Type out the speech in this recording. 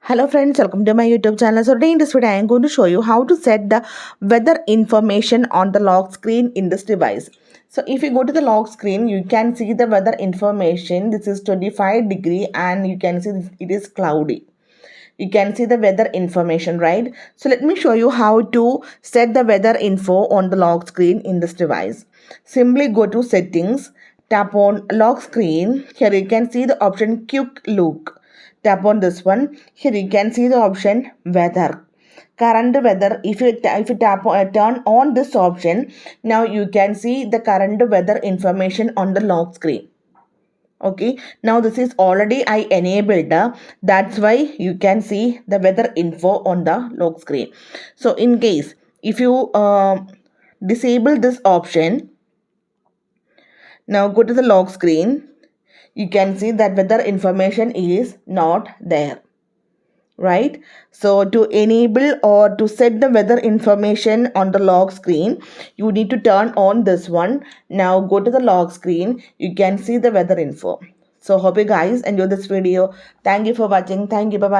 Hello friends, welcome to my YouTube channel. So today in this video I am going to show you how to set the weather information on the lock screen in this device. So if you go to the lock screen, you can see the weather information. This is 25 degree and you can see it is cloudy. You can see the weather information, right? So let me show you how to set the weather info on the lock screen in this device. Simply go to settings, tap on lock screen. Here you can see the option quick look. Tap on this one. Here you can see the option weather, current weather. If you tap turn on this option, now you can see the current weather information on the lock screen. Okay, now this is already I enabled, that's why you can see the weather info on the lock screen. So in case if you disable this option, now go to the lock screen, you can see that weather information is not there, right? So to enable or to set the weather information on the lock screen, you need to turn on this one. Now go to the lock screen, you can see the weather info. So hope you guys enjoy this video. Thank you for watching. Thank you. Bye bye.